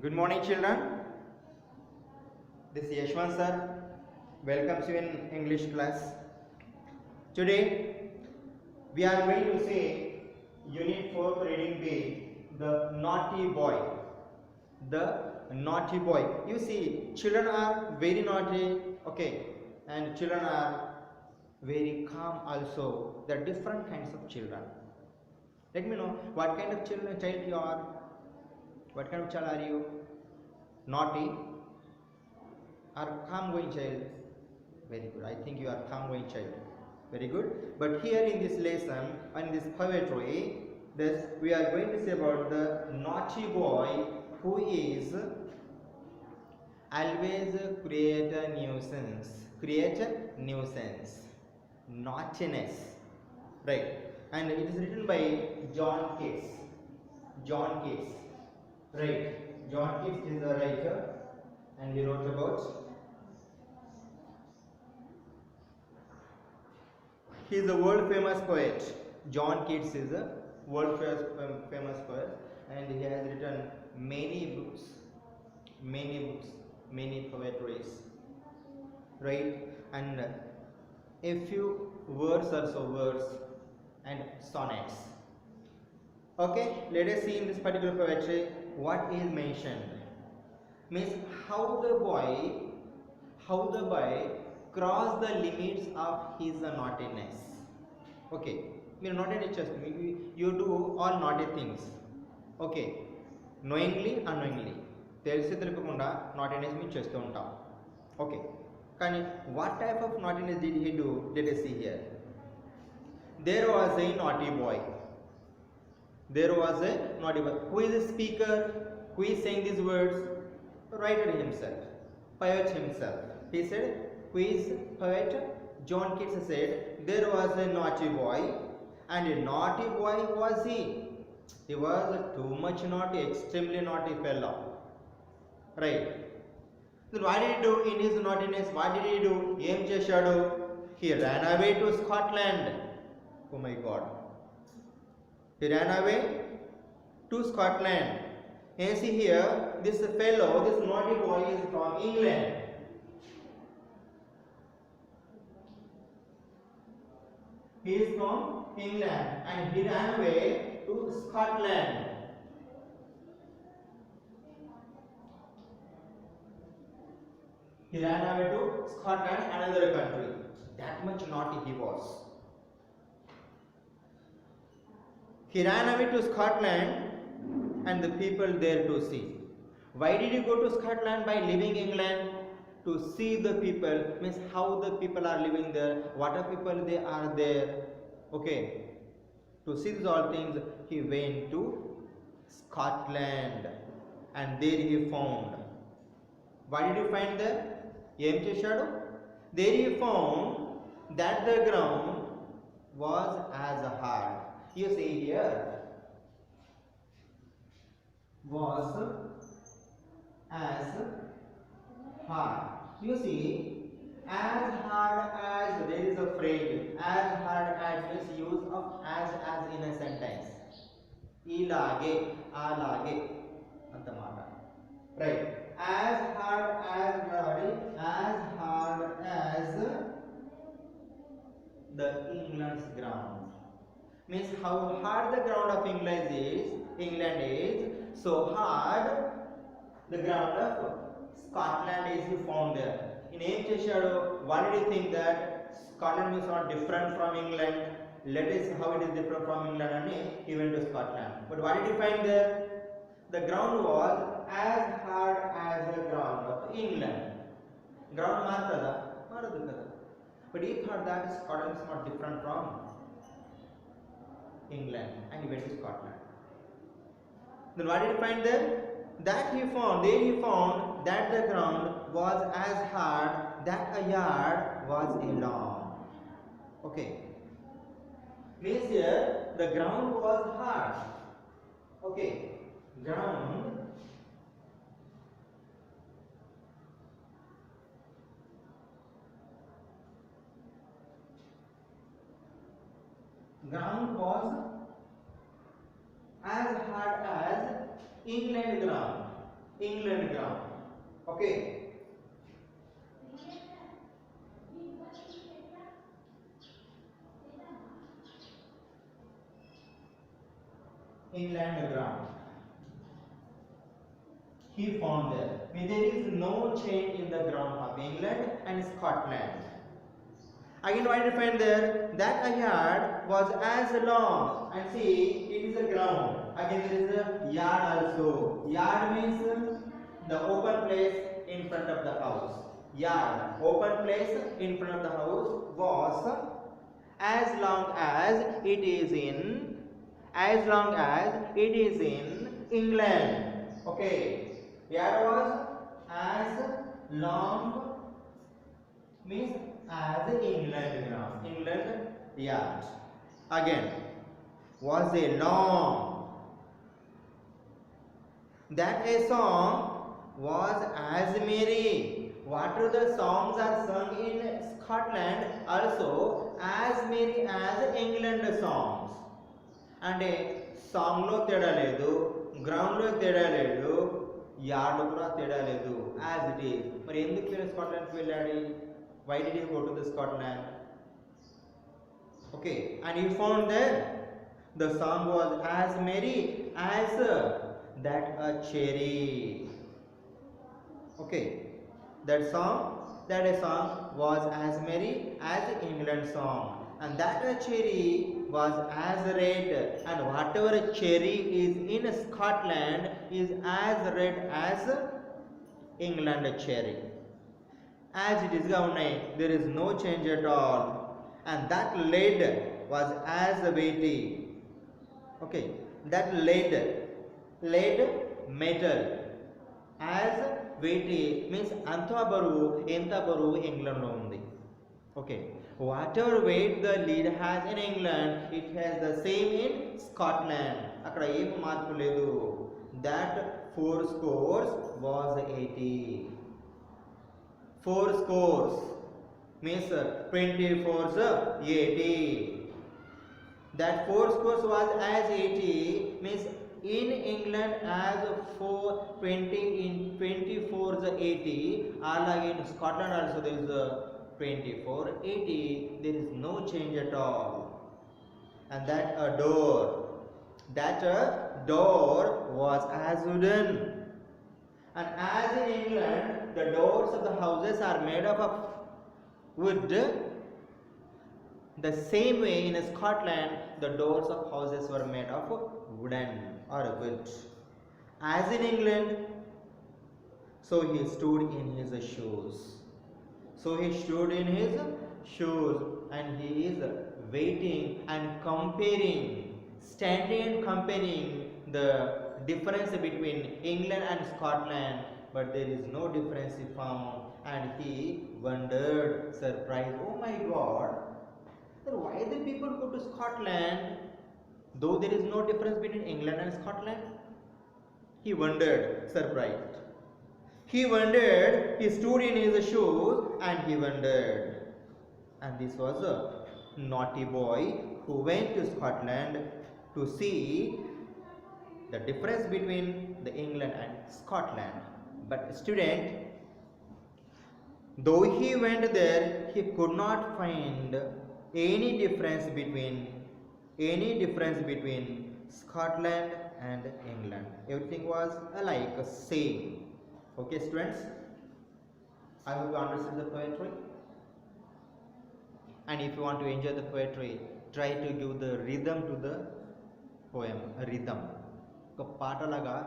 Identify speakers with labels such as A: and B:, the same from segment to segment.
A: Good morning, children. This is Yashwan sir. Welcomes you in English class. Today we are going to say Unit 4 Reading B, the naughty boy. The naughty boy. You see, children are very naughty, okay, and children are very calm also. There are different kinds of children. Let me know what kind of child you are. What kind of child are you? Naughty or calm going child? Very good. I think you are calm going child. Very good. But here in this lesson, in this poetry, this we are going to say about the naughty boy who is always create a nuisance. Create a nuisance. Naughtiness. Right. And it is written by John Keats. John Keats. Right. John Keats is a writer and he wrote about. He is a world famous poet. John Keats is a world famous poet and he has written many books, many poetries. Right. And a few words and sonnets. Okay, let us see in this particular poetry what is mentioned. Means how the boy crossed the limits of his naughtiness. Okay, naughtiness just you do all naughty things. Okay, knowingly, unknowingly. తెలిసి తెలియకుండా naughtiness మీరు చేస్తూ ఉంటాం. Okay, కానీ what type of naughtiness did he do? Let us see here. There was a naughty boy. There was a naughty boy. Who is the speaker? Who is saying these words? Writer himself, poet himself. He said, who is poet? John Keats said, there was a naughty boy, and a naughty boy was he. He was too much naughty, extremely naughty fellow. Right. Then what did he do in his naughtiness? What did he do? Em chesadu. He ran away to Scotland. Oh my God. He ran away to Scotland. And see here, this fellow, this naughty boy is from England. He is from England and he ran away to Scotland. He ran away to Scotland, another country. That much naughty he was. He ran away to Scotland and the people there to see. Why did he go to Scotland? By leaving England to see the people, means how the people are living there, what are people they are there. Okay, to see these all things he went to Scotland and there he found. What did he find there? Empty shadow. There he found that the ground was as hard. You see here, was as hard. You see, as hard as, there is a phrase, as hard as means use of as in a sentence. Ilage, alage, antamata. Right. As hard as the England's ground. Means how hard the ground of England is, so hard the ground of Scotland is found there. In ancient shadow, why did you think that Scotland is not different from England? Let us see how it is different from England, and he went to Scotland. But what did he find there? The ground was as hard as the ground of England. Ground martada, maradu kada. But he thought that Scotland is not different from England, and he went to Scotland. Then what did he find there? There he found that the ground was as hard that a yard was a lawn. Okay. Means here the ground was hard. Okay. Ground was as hard as England ground. England ground. Okay. England ground. He found there. There is no change in the ground of England and Scotland. Again, what I find there? That I had was as long. And see, it is a ground. Again, there is a yard also. Yard means the open place in front of the house. Yard, open place in front of the house was as long as it is in, as long as it is in England. Okay. Yard was as long means as England ground. England yard. Again, was a long. That a song was as merry. What are the songs are sung in Scotland also as merry as England songs. అంటే సాంగ్లో తేడా లేదు, గ్రౌండ్లో తేడా లేదు, యార్డ్లో కూడా తేడా లేదు, యాజ్ ఇట్ ఈస్. మరి ఎందుకు మీరు స్కాట్లాండ్కి వెళ్ళాడు? Why did he go to the Scotland? Okay, and he found that the song was as merry as that a cherry. Okay, that a song was as merry as England song, and that a cherry was as red, and whatever cherry is in Scotland is as red as England cherry. As it is ఉన్నాయి, there is no change at all, and that lead was as weighty. Okay, that lead metal as weighty means anta baruvu England lo undi. Okay, whatever weight the lead has in England, it has the same in Scotland. Akkada em marpu ledu. That 4 scores was 80. 4 scores means 24's 80. That 4 scores was as 80 means in England as 420 in 24's 80. Alage in Scotland also there is 2480. There is no change at all. And that a door was as wooden. And as in England, the doors of the houses are made up of wood. The same way in Scotland, the doors of houses were made of wooden or wood. As in England, so he stood in his shoes. So he stood in his shoes, and he is waiting and comparing, standing and comparing the difference between England and Scotland, but there is no difference he found, and he wondered, surprised, oh my God, then why the people go to Scotland though there is no difference between England and Scotland? He wondered, surprised. He wondered, he stood in his shoes and he wondered. And this was a naughty boy who went to Scotland to see the difference between the England and Scotland. But student, though he went there, he could not find any difference between Scotland and England. Everything was alike, same. Okay, students, I hope you understand the poetry. And if you want to enjoy the poetry, try to give the rhythm to the poem, a rhythm. ఒక పాటలాగా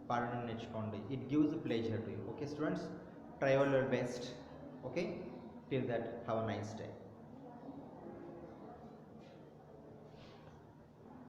A: పాడడం నేర్చుకోండి. It gives pleasure to you. Okay students, try all your best. Okay, till that have a nice day.